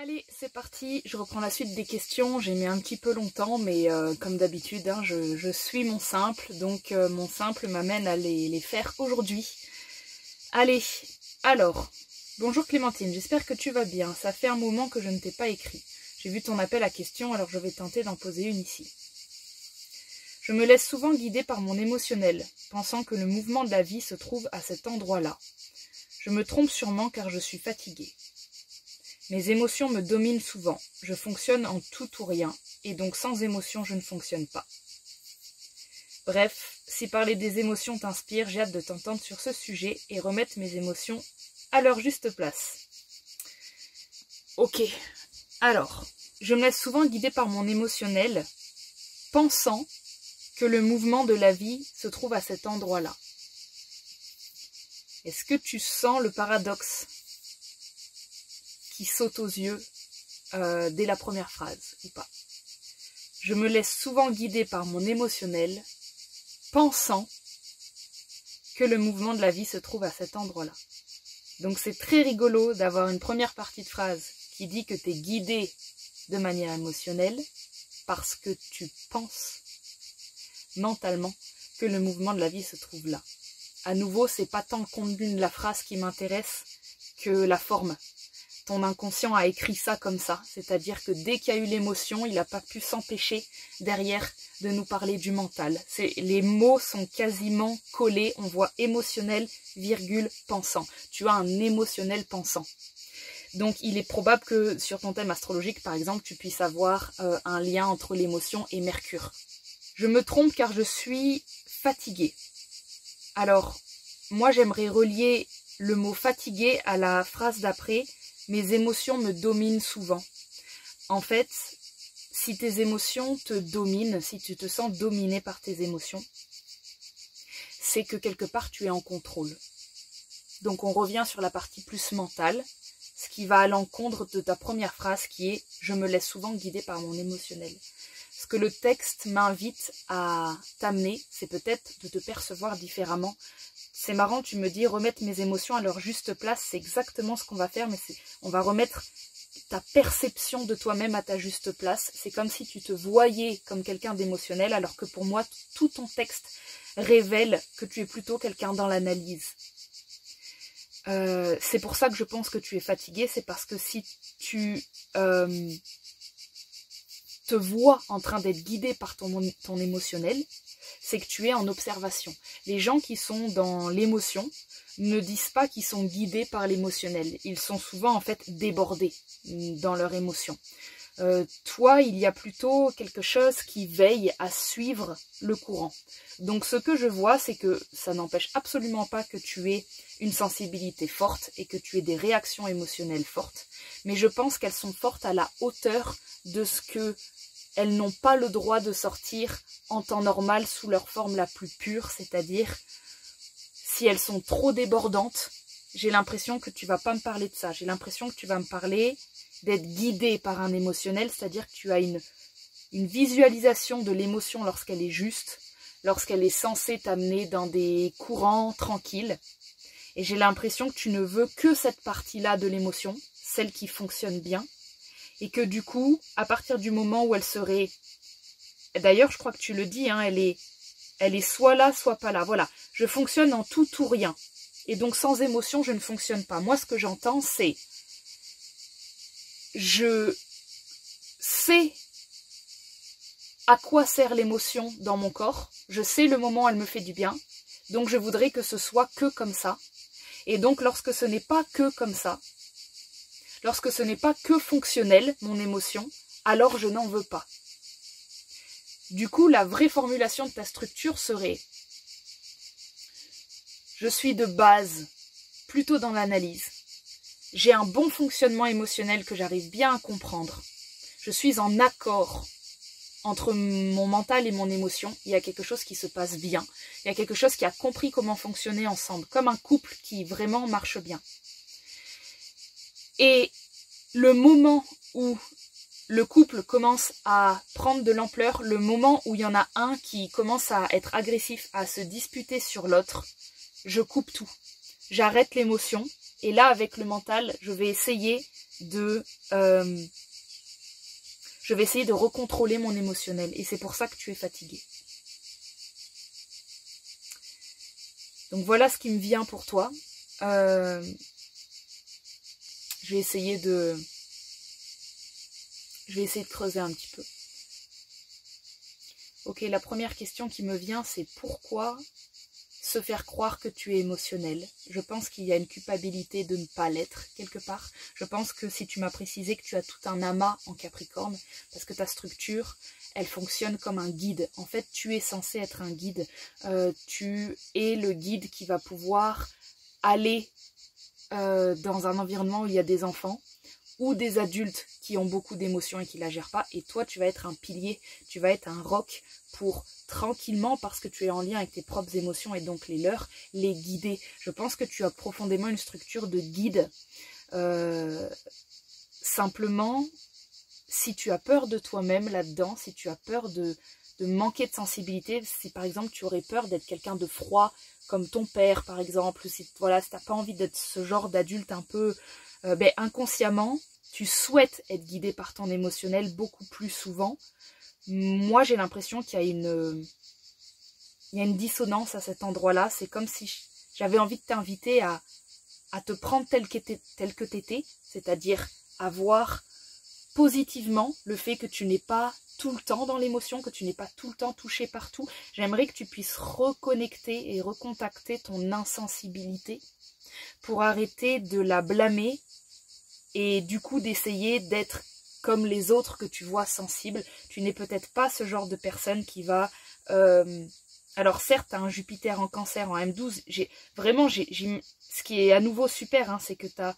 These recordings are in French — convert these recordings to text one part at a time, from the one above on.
Allez, c'est parti, je reprends la suite des questions. J'ai mis un petit peu longtemps, mais comme d'habitude, hein, je suis mon simple, donc mon simple m'amène à les faire aujourd'hui. Allez, alors, bonjour Clémentine, j'espère que tu vas bien. Ça fait un moment que je ne t'ai pas écrit. J'ai vu ton appel à question, alors je vais tenter d'en poser une ici. Je me laisse souvent guider par mon émotionnel, pensant que le mouvement de la vie se trouve à cet endroit-là. Je me trompe sûrement car je suis fatiguée. Mes émotions me dominent souvent. Je fonctionne en tout ou rien, et donc sans émotion, je ne fonctionne pas. Bref, si parler des émotions t'inspire, j'ai hâte de t'entendre sur ce sujet et remettre mes émotions à leur juste place. Ok, alors, je me laisse souvent guider par mon émotionnel, pensant que le mouvement de la vie se trouve à cet endroit-là. Est-ce que tu sens le paradoxe qui saute aux yeux dès la première phrase ou pas? Je me laisse souvent guider par mon émotionnel, pensant que le mouvement de la vie se trouve à cet endroit-là. Donc c'est très rigolo d'avoir une première partie de phrase qui dit que tu es guidé de manière émotionnelle parce que tu penses mentalement que le mouvement de la vie se trouve là. À nouveau, c'est pas tant le contenu de la phrase qui m'intéresse que la forme. Ton inconscient a écrit ça comme ça, c'est-à-dire que dès qu'il y a eu l'émotion, il n'a pas pu s'empêcher derrière de nous parler du mental. Les mots sont quasiment collés, on voit émotionnel, virgule, pensant. Tu as un émotionnel pensant. Donc il est probable que sur ton thème astrologique, par exemple, tu puisses avoir un lien entre l'émotion et Mercure. Je me trompe car je suis fatiguée. Alors, moi j'aimerais relier le mot fatigué à la phrase d'après. Mes émotions me dominent souvent. En fait, si tes émotions te dominent, si tu te sens dominé par tes émotions, c'est que quelque part tu es en contrôle. Donc on revient sur la partie plus mentale, ce qui va à l'encontre de ta première phrase qui est « je me laisse souvent guider par mon émotionnel ». Ce que le texte m'invite à t'amener, c'est peut-être de te percevoir différemment. C'est marrant, tu me dis remettre mes émotions à leur juste place, c'est exactement ce qu'on va faire, mais on va remettre ta perception de toi-même à ta juste place. C'est comme si tu te voyais comme quelqu'un d'émotionnel, alors que pour moi, tout ton texte révèle que tu es plutôt quelqu'un dans l'analyse. C'est pour ça que je pense que tu es fatigué, c'est parce que si tu te vois en train d'être guidé par ton émotionnel, c'est que tu es en observation. Les gens qui sont dans l'émotion ne disent pas qu'ils sont guidés par l'émotionnel. Ils sont souvent en fait débordés dans leur émotion. Toi, il y a plutôt quelque chose qui veille à suivre le courant. Donc ce que je vois, c'est que ça n'empêche absolument pas que tu aies une sensibilité forte et que tu aies des réactions émotionnelles fortes. Mais je pense qu'elles sont fortes à la hauteur de ce que elles n'ont pas le droit de sortir en temps normal sous leur forme la plus pure, c'est-à-dire si elles sont trop débordantes, j'ai l'impression que tu vas pas me parler de ça. J'ai l'impression que tu vas me parler d'être guidé par un émotionnel, c'est-à-dire que tu as une visualisation de l'émotion lorsqu'elle est juste, lorsqu'elle est censée t'amener dans des courants tranquilles. Et j'ai l'impression que tu ne veux que cette partie-là de l'émotion, celle qui fonctionne bien. Et que du coup, à partir du moment où elle serait... D'ailleurs, je crois que tu le dis, hein, elle est soit là, soit pas là. Voilà, je fonctionne en tout ou rien. Et donc, sans émotion, je ne fonctionne pas. Moi, ce que j'entends, c'est... Je sais à quoi sert l'émotion dans mon corps. Je sais le moment où elle me fait du bien. Donc, je voudrais que ce soit que comme ça. Et donc, lorsque ce n'est pas que comme ça, lorsque ce n'est pas que fonctionnel, mon émotion, alors je n'en veux pas. Du coup, la vraie formulation de ta structure serait « Je suis de base plutôt dans l'analyse. J'ai un bon fonctionnement émotionnel que j'arrive bien à comprendre. Je suis en accord entre mon mental et mon émotion. Il y a quelque chose qui se passe bien. Il y a quelque chose qui a compris comment fonctionner ensemble, comme un couple qui vraiment marche bien. » Et le moment où le couple commence à prendre de l'ampleur, le moment où il y en a un qui commence à être agressif, à se disputer sur l'autre, je coupe tout. J'arrête l'émotion et là, avec le mental, je vais essayer de... je vais essayer de recontrôler mon émotionnel. Et c'est pour ça que tu es fatigué. Donc voilà ce qui me vient pour toi. Je vais essayer de creuser un petit peu. Ok, la première question qui me vient, c'est pourquoi se faire croire que tu es émotionnel? Je pense qu'il y a une culpabilité de ne pas l'être, quelque part. Je pense que si tu m'as précisé que tu as tout un amas en Capricorne, parce que ta structure, elle fonctionne comme un guide. En fait, tu es censé être un guide. Tu es le guide qui va pouvoir aller dans un environnement où il y a des enfants ou des adultes qui ont beaucoup d'émotions et qui ne la gèrent pas. Et toi, tu vas être un pilier, tu vas être un roc pour tranquillement, parce que tu es en lien avec tes propres émotions et donc les leurs, les guider. Je pense que tu as profondément une structure de guide. Simplement, si tu as peur de toi-même là-dedans, si tu as peur de manquer de sensibilité, si par exemple tu aurais peur d'être quelqu'un de froid, comme ton père par exemple, si voilà, si tu n'as pas envie d'être ce genre d'adulte un peu inconsciemment, tu souhaites être guidé par ton émotionnel beaucoup plus souvent. Moi j'ai l'impression qu'il y a une dissonance à cet endroit-là. C'est comme si j'avais envie de t'inviter à te prendre tel que tu étais, c'est-à-dire à voir positivement le fait que tu n'es pas tout le temps dans l'émotion, que tu n'es pas tout le temps touché partout. J'aimerais que tu puisses reconnecter et recontacter ton insensibilité pour arrêter de la blâmer et du coup d'essayer d'être comme les autres que tu vois sensibles. Tu n'es peut-être pas ce genre de personne qui va... alors certes, tu as un Jupiter en Cancer, en M12. Ce qui est à nouveau super, hein, c'est que tu as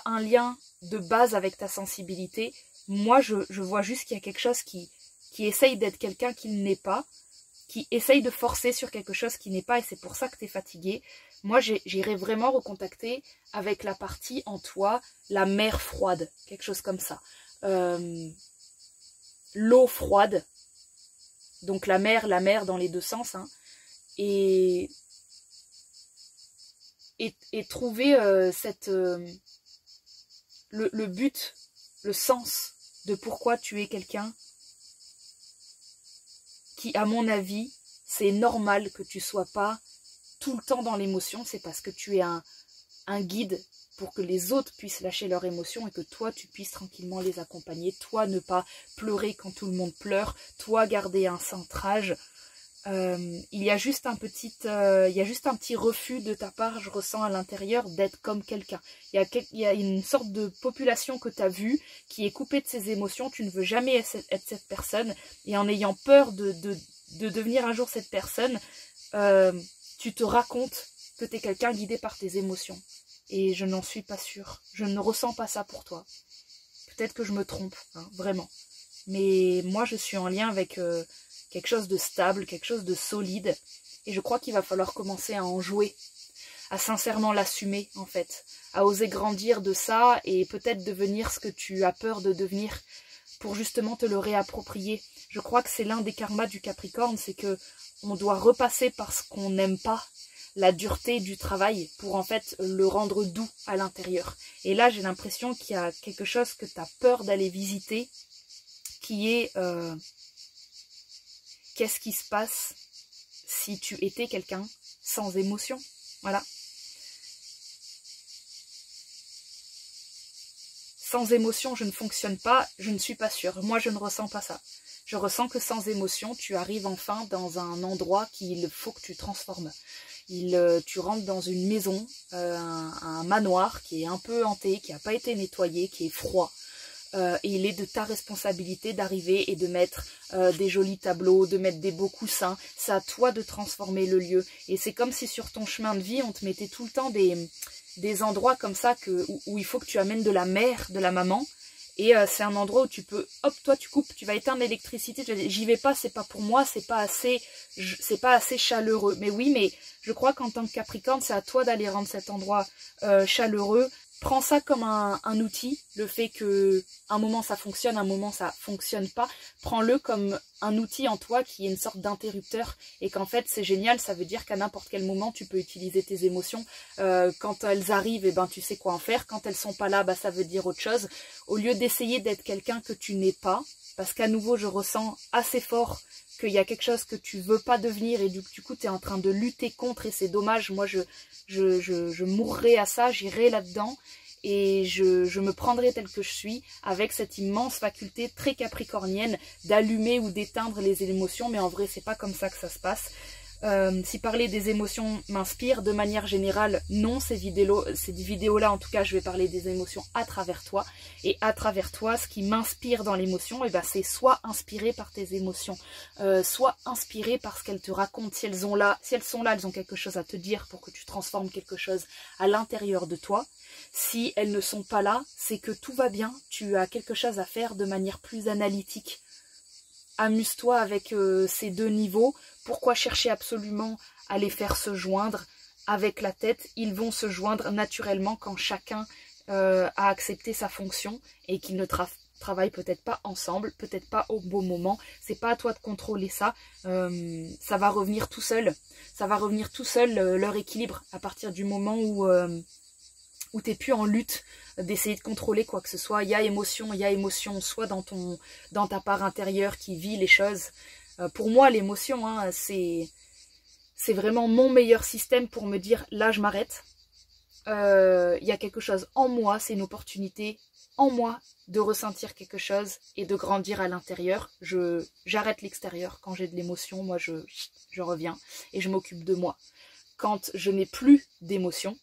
un lien de base avec ta sensibilité. Moi, je vois juste qu'il y a quelque chose qui essaye d'être quelqu'un qu'il n'est pas, qui essaye de forcer sur quelque chose qui n'est pas, et c'est pour ça que tu es fatigué. Moi, j'irai vraiment recontacter avec la partie en toi, la mer froide, quelque chose comme ça. L'eau froide, donc la mer dans les deux sens, hein, et trouver le but, le sens de pourquoi tu es quelqu'un qui, à mon avis, c'est normal que tu sois pas tout le temps dans l'émotion. C'est parce que tu es un guide pour que les autres puissent lâcher leurs émotions et que toi, tu puisses tranquillement les accompagner. Toi, ne pas pleurer quand tout le monde pleure. Toi, garder un centrage. Il y a juste un petit refus de ta part, je ressens à l'intérieur, d'être comme quelqu'un. Il y a une sorte de population que tu as vue qui est coupée de ses émotions. Tu ne veux jamais être cette personne. Et en ayant peur de devenir un jour cette personne, tu te racontes que tu es quelqu'un guidé par tes émotions. Et je n'en suis pas sûre. Je ne ressens pas ça pour toi. Peut-être que je me trompe, hein, vraiment. Mais moi, je suis en lien avec... quelque chose de stable, quelque chose de solide. Et je crois qu'il va falloir commencer à en jouer, à sincèrement l'assumer en fait, à oser grandir de ça et peut-être devenir ce que tu as peur de devenir pour justement te le réapproprier. Je crois que c'est l'un des karmas du Capricorne, c'est que on doit repasser par ce qu'on n'aime pas, la dureté du travail, pour en fait le rendre doux à l'intérieur. Et là j'ai l'impression qu'il y a quelque chose que tu as peur d'aller visiter, qui est... qu'est-ce qui se passe si tu étais quelqu'un sans émotion? Voilà. Sans émotion, je ne fonctionne pas, je ne suis pas sûre. Moi, je ne ressens pas ça. Je ressens que sans émotion, tu arrives enfin dans un endroit qu'il faut que tu transformes. Tu rentres dans une maison, un manoir qui est un peu hanté, qui n'a pas été nettoyé, qui est froid. Et il est de ta responsabilité d'arriver et de mettre des jolis tableaux, de mettre des beaux coussins. C'est à toi de transformer le lieu. Et c'est comme si sur ton chemin de vie, on te mettait tout le temps des endroits comme ça où il faut que tu amènes de la mère, de la maman. Et c'est un endroit où tu peux, hop, toi tu coupes, tu vas éteindre l'électricité, j'y vais pas, c'est pas pour moi, c'est pas assez chaleureux. Mais oui, mais je crois qu'en tant que Capricorne, c'est à toi d'aller rendre cet endroit chaleureux Prends ça comme un outil, le fait que un moment ça fonctionne, un moment ça fonctionne pas. Prends-le comme un outil en toi qui est une sorte d'interrupteur et qu'en fait c'est génial, ça veut dire qu'à n'importe quel moment tu peux utiliser tes émotions. Quand elles arrivent, tu sais quoi en faire. Quand elles sont pas là, ça veut dire autre chose. Au lieu d'essayer d'être quelqu'un que tu n'es pas, parce qu'à nouveau je ressens assez fort qu'il y a quelque chose que tu veux pas devenir et du coup tu es en train de lutter contre et c'est dommage. Moi je mourrais à ça, j'irais là-dedans et je me prendrais telle que je suis avec cette immense faculté très capricornienne d'allumer ou d'éteindre les émotions, mais en vrai c'est pas comme ça que ça se passe. Si parler des émotions m'inspire, de manière générale, non, ces vidéos-là, en tout cas, je vais parler des émotions à travers toi. Et à travers toi, ce qui m'inspire dans l'émotion, c'est soit inspiré par tes émotions, soit inspiré par ce qu'elles te racontent. Si elles sont là, elles ont quelque chose à te dire pour que tu transformes quelque chose à l'intérieur de toi. Si elles ne sont pas là, c'est que tout va bien, tu as quelque chose à faire de manière plus analytique. Amuse-toi avec ces deux niveaux. Pourquoi chercher absolument à les faire se joindre avec la tête? Ils vont se joindre naturellement quand chacun a accepté sa fonction et qu'ils ne travaillent peut-être pas ensemble, peut-être pas au bon moment. C'est pas à toi de contrôler ça. Ça va revenir tout seul. Ça va revenir tout seul, leur équilibre, à partir du moment où tu n'es plus en lutte d'essayer de contrôler quoi que ce soit. Il y a émotion, soit dans ta part intérieure qui vit les choses. Pour moi, l'émotion, c'est vraiment mon meilleur système pour me dire, là, je m'arrête. Il y a quelque chose en moi, c'est une opportunité en moi de ressentir quelque chose et de grandir à l'intérieur. J'arrête l'extérieur. Quand j'ai de l'émotion, moi, je reviens et je m'occupe de moi. Quand je n'ai plus d'émotion,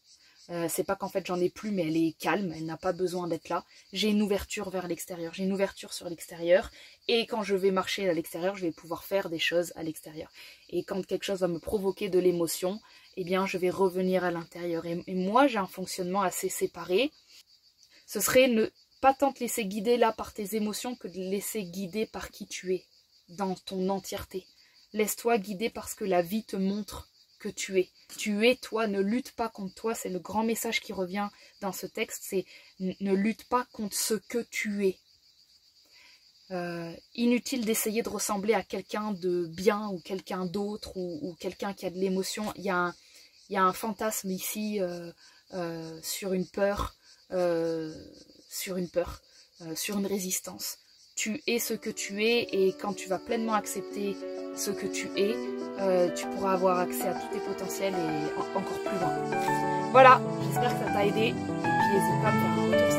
c'est pas qu'en fait j'en ai plus, mais elle est calme, elle n'a pas besoin d'être là. J'ai une ouverture vers l'extérieur, j'ai une ouverture sur l'extérieur. Et quand je vais marcher à l'extérieur, je vais pouvoir faire des choses à l'extérieur. Et quand quelque chose va me provoquer de l'émotion, je vais revenir à l'intérieur. Et moi, j'ai un fonctionnement assez séparé. Ce serait ne pas tant te laisser guider là par tes émotions que de laisser guider par qui tu es, dans ton entièreté. Laisse-toi guider par ce que la vie te montre que tu es. Tu es toi, ne lutte pas contre toi. C'est le grand message qui revient dans ce texte, c'est ne lutte pas contre ce que tu es. Inutile d'essayer de ressembler à quelqu'un de bien ou quelqu'un d'autre ou quelqu'un qui a de l'émotion. Il y a un fantasme ici sur une peur, sur une résistance. Tu es ce que tu es et quand tu vas pleinement accepter ce que tu es, tu pourras avoir accès à tous tes potentiels et encore plus loin. Voilà, j'espère que ça t'a aidé et puis n'hésite pas à me faire un retour